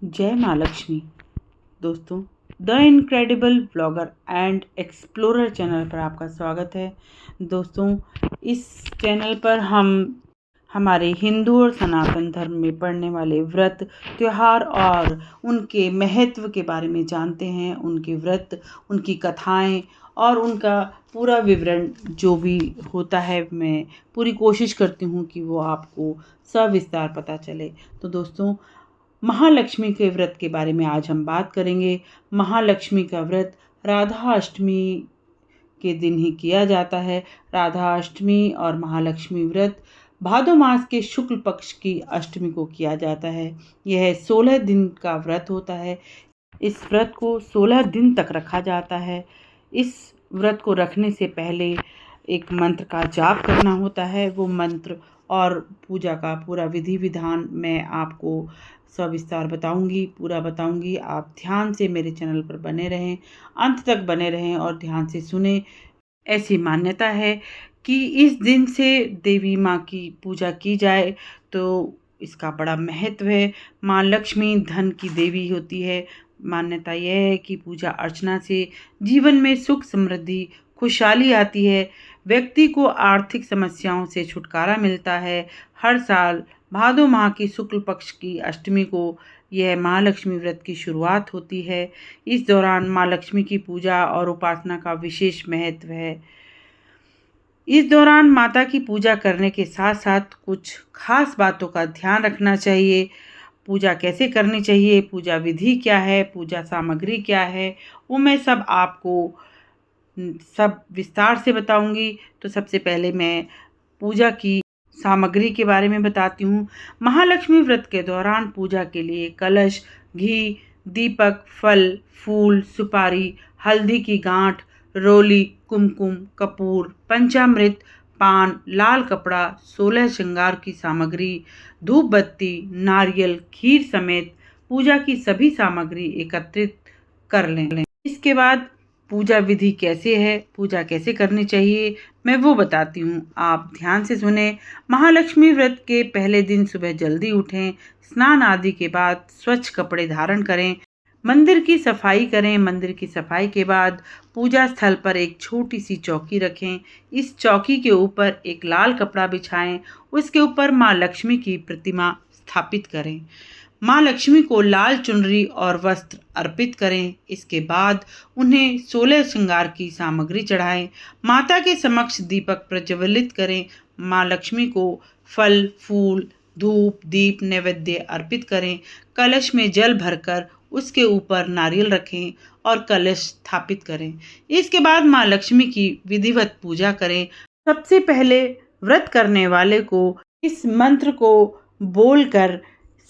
जय माँ लक्ष्मी। दोस्तों, the incredible blogger and explorer channel पर आपका स्वागत है। दोस्तों, इस चैनल पर हम हमारे हिंदू और सनातन धर्म में पड़ने वाले व्रत, त्योहार और उनके महत्व के बारे में जानते हैं। उनके व्रत, उनकी कथाएं और उनका पूरा विवरण जो भी होता है, मैं पूरी कोशिश करती हूँ कि वो आपको सविस्तार पता चले। तो दोस्तों, महालक्ष्मी के व्रत के बारे में आज हम बात करेंगे। महालक्ष्मी का व्रत राधा अष्टमी के दिन ही किया जाता है। राधा अष्टमी और महालक्ष्मी व्रत भादो मास के शुक्ल पक्ष की अष्टमी को किया जाता है। यह 16 दिन का व्रत होता है। इस व्रत को 16 दिन तक रखा जाता है। इस व्रत को रखने से पहले एक मंत्र का जाप करना होता है। वो मंत्र और पूजा का पूरा विधि विधान मैं आपको सविस्तार पूरा बताऊंगी। आप ध्यान से मेरे चैनल पर बने रहें, अंत तक बने रहें और ध्यान से सुने। ऐसी मान्यता है कि इस दिन से देवी माँ की पूजा की जाए तो इसका बड़ा महत्व है। माँ लक्ष्मी धन की देवी होती है। मान्यता यह है कि पूजा अर्चना से जीवन में सुख समृद्धि खुशहाली आती है। व्यक्ति को आर्थिक समस्याओं से छुटकारा मिलता है। हर साल भादो माह की शुक्ल पक्ष की अष्टमी को यह महालक्ष्मी व्रत की शुरुआत होती है। इस दौरान माँ लक्ष्मी की पूजा और उपासना का विशेष महत्व है। इस दौरान माता की पूजा करने के साथ साथ कुछ खास बातों का ध्यान रखना चाहिए। पूजा कैसे करनी चाहिए, पूजा विधि क्या है, पूजा सामग्री क्या है, वो मैं सब आपको सब विस्तार से बताऊंगी। तो सबसे पहले मैं पूजा की सामग्री के बारे में बताती हूँ। महालक्ष्मी व्रत के दौरान पूजा के लिए कलश, घी, दीपक, फल, फूल, सुपारी, हल्दी की गांठ, रोली, कुमकुम, कपूर, पंचामृत, पान, लाल कपड़ा, 16 श्रृंगार की सामग्री, धूप बत्ती, नारियल, खीर समेत पूजा की सभी सामग्री एकत्रित कर लें। इसके बाद पूजा विधि कैसे है, पूजा कैसे करनी चाहिए, मैं वो बताती हूँ। आप ध्यान से सुने। महालक्ष्मी व्रत के पहले दिन सुबह जल्दी उठें, स्नान आदि के बाद स्वच्छ कपड़े धारण करें, मंदिर की सफाई करें। मंदिर की सफाई के बाद पूजा स्थल पर एक छोटी सी चौकी रखें। इस चौकी के ऊपर एक लाल कपड़ा बिछाएं। उसके ऊपर माँ लक्ष्मी की प्रतिमा स्थापित करें। माँ लक्ष्मी को लाल चुनरी और वस्त्र अर्पित करें। इसके बाद उन्हें 16 श्रृंगार की सामग्री चढ़ाएं। माता के समक्ष दीपक प्रज्वलित करें। माँ लक्ष्मी को फल, फूल, धूप, दीप नैवेद्य अर्पित करें। कलश में जल भरकर उसके ऊपर नारियल रखें और कलश स्थापित करें। इसके बाद माँ लक्ष्मी की विधिवत पूजा करें। सबसे पहले व्रत करने वाले को इस मंत्र को बोलकर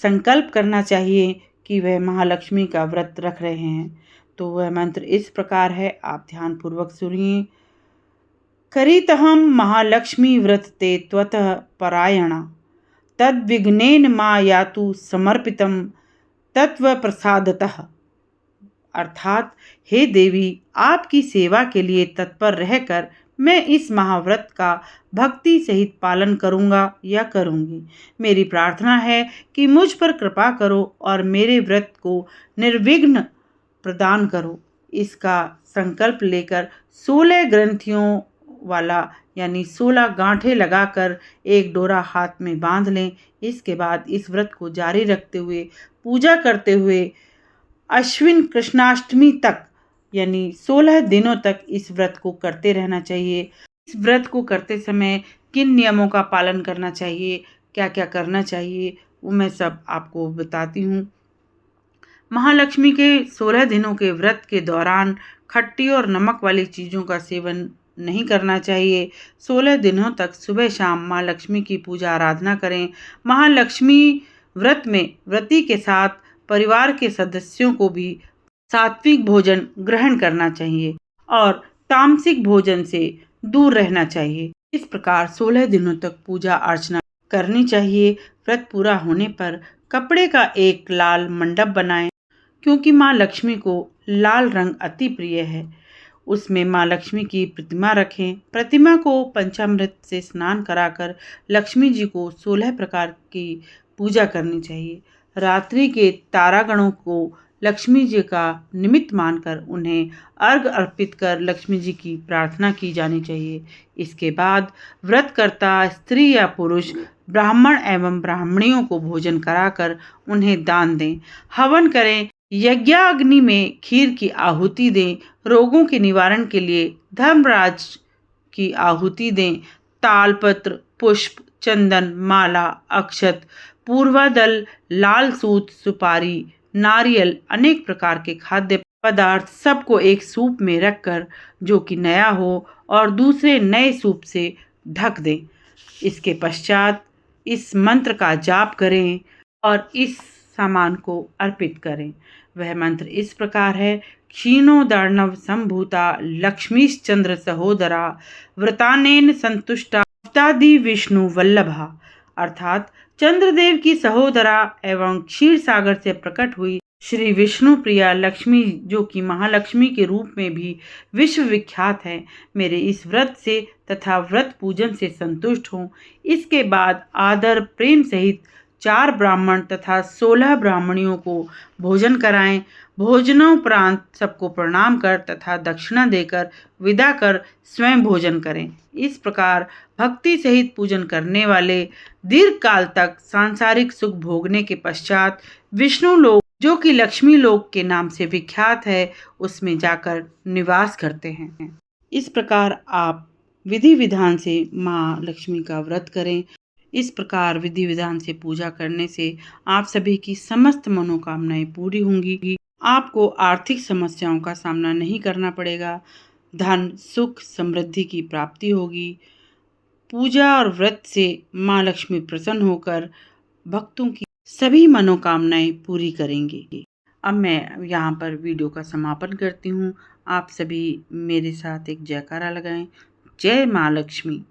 संकल्प करना चाहिए कि वह महालक्ष्मी का व्रत रख रहे हैं। तो वह मंत्र इस प्रकार है, आप ध्यानपूर्वक सुनिए। करितहं महालक्ष्मी व्रत ते त्वतः परायणा, तद्विघ्नेन मा यातु समर्पितम तत्व प्रसादतः। अर्थात, हे देवी, आपकी सेवा के लिए तत्पर रहकर मैं इस महाव्रत का भक्ति सहित पालन करूंगा या करूंगी। मेरी प्रार्थना है कि मुझ पर कृपा करो और मेरे व्रत को निर्विघ्न प्रदान करो। इसका संकल्प लेकर 16 ग्रंथियों वाला यानी 16 गांठें लगाकर एक डोरा हाथ में बांध लें। इसके बाद इस व्रत को जारी रखते हुए, पूजा करते हुए अश्विन कृष्णाष्टमी तक यानी 16 दिनों तक इस व्रत को करते रहना चाहिए। इस व्रत को करते समय किन नियमों का पालन करना चाहिए, क्या क्या करना चाहिए, वो मैं सब आपको बताती हूँ। महालक्ष्मी के 16 दिनों के व्रत के दौरान खट्टी और नमक वाली चीज़ों का सेवन नहीं करना चाहिए। 16 दिनों तक सुबह शाम माँ लक्ष्मी की पूजा आराधना करें। महालक्ष्मी व्रत में व्रती के साथ परिवार के सदस्यों को भी सात्विक भोजन ग्रहण करना चाहिए और तामसिक भोजन से दूर रहना चाहिए। इस प्रकार 16 दिनों तक पूजा अर्चना करनी चाहिए। व्रत पूरा होने पर कपड़े का एक लाल मंडप बनाएं, क्योंकि माँ लक्ष्मी को लाल रंग अति प्रिय है। उसमें माँ लक्ष्मी की प्रतिमा रखें। प्रतिमा को पंचामृत से स्नान कराकर लक्ष्मी जी को 16 प्रकार की पूजा करनी चाहिए। रात्रि के तारागणों को लक्ष्मी जी का निमित्त मानकर उन्हें अर्घ अर्पित कर लक्ष्मी जी की प्रार्थना की जानी चाहिए। इसके बाद व्रतकर्ता स्त्री या पुरुष ब्राह्मण एवं ब्राह्मणियों को भोजन कराकर उन्हें दान दें, हवन करें, यज्ञाग्नि में खीर की आहुति दें, रोगों के निवारण के लिए धर्मराज की आहुति दें, तालपत्र, पुष्प, चंदन, माला, अक्षत, पूर्वादल, लाल सूत, सुपारी, नारियल, अनेक प्रकार के खाद्य पदार्थ सबको एक सूप में रखकर, जो कि नया हो, और दूसरे नए सूप से ढक दें। इसके पश्चात इस मंत्र का जाप करें और इस सामान को अर्पित करें। वह मंत्र इस प्रकार है: क्षीणोदार्णव संभूता लक्ष्मीश्चंद्र सहोदरा व्रतानेन संतुष्टा भक्तादि विष्णु वल्लभा। अर्थात चंद्रदेव की सहोदरा एवं क्षीर सागर से प्रकट हुई श्री विष्णु प्रिया लक्ष्मी, जो कि महालक्ष्मी के रूप में भी विश्व विख्यात है, मेरे इस व्रत से तथा व्रत पूजन से संतुष्ट हों। इसके बाद आदर प्रेम सहित 4 ब्राह्मण तथा 16 ब्राह्मणियों को भोजन कराएं। भोजनोपरांत सबको प्रणाम कर तथा दक्षिणा देकर विदा कर स्वयं भोजन करें। इस प्रकार भक्ति सहित पूजन करने वाले दीर्घ काल तक सांसारिक सुख भोगने के पश्चात विष्णु लोक, जो कि लक्ष्मी लोक के नाम से विख्यात है, उसमें जाकर निवास करते हैं। इस प्रकार आप विधि विधान से माँ लक्ष्मी का व्रत करें। इस प्रकार विधि विधान से पूजा करने से आप सभी की समस्त मनोकामनाएं पूरी होंगी। आपको आर्थिक समस्याओं का सामना नहीं करना पड़ेगा। धन, सुख, समृद्धि की प्राप्ति होगी। पूजा और व्रत से माँ लक्ष्मी प्रसन्न होकर भक्तों की सभी मनोकामनाएं पूरी करेंगी। अब मैं यहाँ पर वीडियो का समापन करती हूँ। आप सभी मेरे साथ एक जयकारा लगाएं। जय माँ लक्ष्मी।